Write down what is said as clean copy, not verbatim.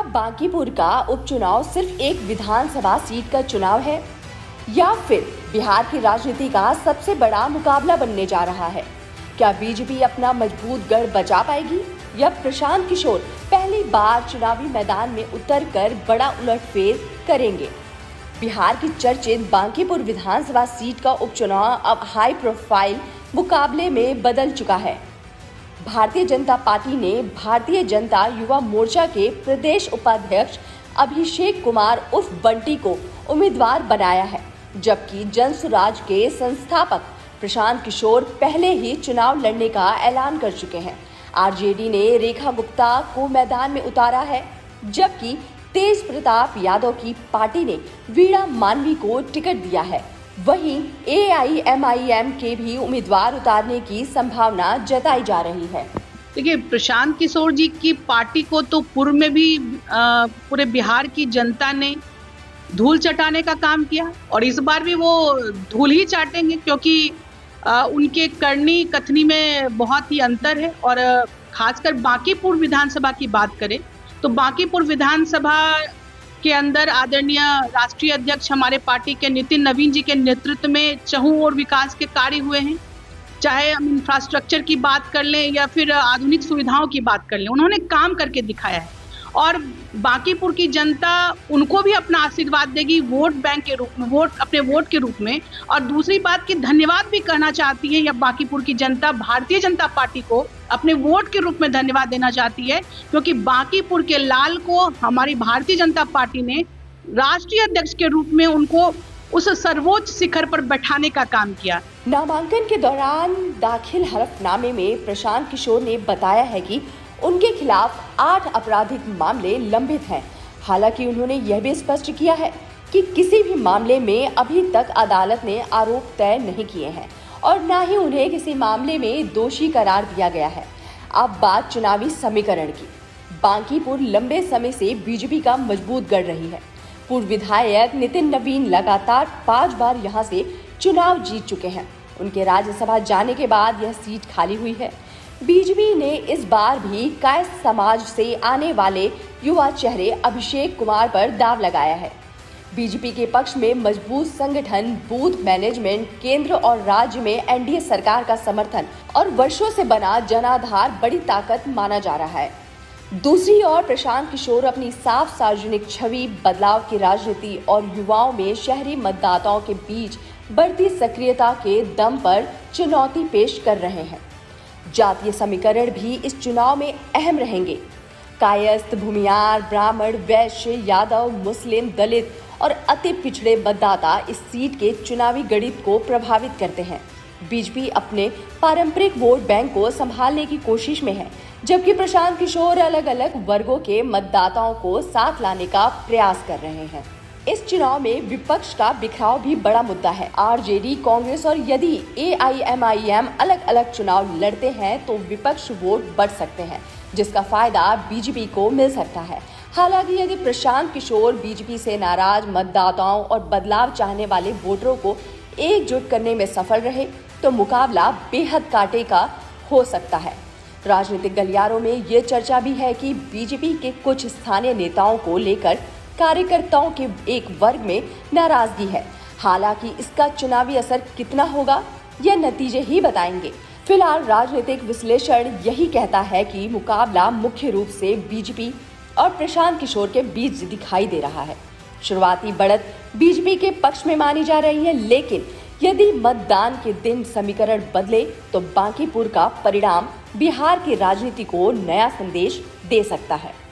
बांकीपुर का उपचुनाव सिर्फ एक विधानसभा सीट का चुनाव है या फिर बिहार की राजनीति का सबसे बड़ा मुकाबला बनने जा रहा है? क्या बीजेपी अपना मजबूत गढ़ बचा पाएगी या प्रशांत किशोर पहली बार चुनावी मैदान में उतरकर बड़ा उलटफेर करेंगे? बिहार की चर्चित बांकीपुर विधानसभा सीट का उपचुनाव अब हाई प्रोफाइल मुकाबले में बदल चुका है। भारतीय जनता पार्टी ने भारतीय जनता युवा मोर्चा के प्रदेश उपाध्यक्ष अभिषेक कुमार उर्फ बंटी को उम्मीदवार बनाया है, जबकि जनसुराज के संस्थापक प्रशांत किशोर पहले ही चुनाव लड़ने का ऐलान कर चुके हैं। आरजेडी ने रेखा गुप्ता को मैदान में उतारा है, जबकि तेज प्रताप यादव की पार्टी ने वीणा मानवी को टिकट दिया है। वहीं AIMIM के भी उम्मीदवार उतारने की संभावना जताई जा रही है। देखिए, प्रशांत किशोर जी की पार्टी को तो पूर्व में भी पूरे बिहार की जनता ने धूल चटाने का काम किया और इस बार भी वो धूल ही चाटेंगे, क्योंकि उनके करनी कथनी में बहुत ही अंतर है। और खासकर बांकीपुर विधानसभा की बात करें तो बांकीपुर विधानसभा के अंदर आदरणीय राष्ट्रीय अध्यक्ष हमारे पार्टी के नितिन नवीन जी के नेतृत्व में चहुं ओर विकास के कार्य हुए हैं। चाहे हम इंफ्रास्ट्रक्चर की बात कर लें या फिर आधुनिक सुविधाओं की बात कर लें, उन्होंने काम करके दिखाया है और बांकीपुर की जनता उनको भी अपना आशीर्वाद देगी वोट बैंक के रूप में, अपने वोट के रूप में। और दूसरी बात कि धन्यवाद भी करना चाहती है या बांकीपुर की जनता भारतीय जनता पार्टी को अपने वोट के रूप में धन्यवाद देना चाहती है, क्योंकि बांकीपुर के लाल को हमारी भारतीय जनता पार्टी ने राष्ट्रीय अध्यक्ष के रूप में उनको उस सर्वोच्च शिखर पर बैठाने का काम किया। नामांकन के दौरान दाखिल हलफनामे में प्रशांत किशोर ने बताया है कि उनके खिलाफ 8 आपराधिक मामले लंबित हैं। हालांकि उन्होंने यह भी स्पष्ट किया है कि किसी भी मामले में अभी तक अदालत ने आरोप तय नहीं किए हैं और न ही उन्हें किसी मामले में दोषी करार दिया गया है। अब बात चुनावी समीकरण की। बांकीपुर लंबे समय से बीजेपी का मजबूत गढ़ रही है। पूर्व विधायक नितिन नवीन लगातार 5 बार यहां से चुनाव जीत चुके हैं। उनके राज्यसभा जाने के बाद यह सीट खाली हुई है। बीजेपी ने इस बार भी कायस्थ समाज से आने वाले युवा चेहरे अभिषेक कुमार पर दांव लगाया है। बीजेपी के पक्ष में मजबूत संगठन, बूथ मैनेजमेंट, केंद्र और राज्य में एनडीए सरकार का समर्थन और वर्षों से बना जनाधार बड़ी ताकत माना जा रहा है। दूसरी ओर प्रशांत किशोर अपनी साफ सार्वजनिक छवि, बदलाव की राजनीति और युवाओं में शहरी मतदाताओं के बीच बढ़ती सक्रियता के दम पर चुनौती पेश कर रहे हैं। जातीय समीकरण भी इस चुनाव में अहम रहेंगे। कायस्थ, भूमियार, ब्राह्मण, वैश्य, यादव, मुस्लिम, दलित और अति पिछड़े मतदाता इस सीट के चुनावी गणित को प्रभावित करते हैं। बीजेपी अपने पारंपरिक वोट बैंक को संभालने की कोशिश में है, जबकि प्रशांत किशोर अलग अलग वर्गों के मतदाताओं को साथ लाने का प्रयास कर रहे हैं। इस चुनाव में विपक्ष का बिखराव भी बड़ा मुद्दा है। आरजेडी, कांग्रेस और यदि AIMIM अलग अलग चुनाव लड़ते हैं तो विपक्ष वोट बढ़ सकते हैं, जिसका फायदा बीजेपी को मिल सकता है। हालांकि यदि प्रशांत किशोर बीजेपी से नाराज मतदाताओं और बदलाव चाहने वाले वोटरों को एकजुट करने में सफल रहे तो मुकाबला बेहद कांटे का हो सकता है। राजनीतिक गलियारों में ये चर्चा भी है कि बीजेपी के कुछ स्थानीय नेताओं को लेकर कार्यकर्ताओं के एक वर्ग में नाराजगी है। हालांकि इसका चुनावी असर कितना होगा यह नतीजे ही बताएंगे। फिलहाल राजनीतिक विश्लेषण यही कहता है कि मुकाबला मुख्य रूप से बीजेपी और प्रशांत किशोर के बीच दिखाई दे रहा है। शुरुआती बढ़त बीजेपी के पक्ष में मानी जा रही है, लेकिन यदि मतदान के दिन समीकरण बदले तो बांकीपुर का परिणाम बिहार की राजनीति को नया संदेश दे सकता है।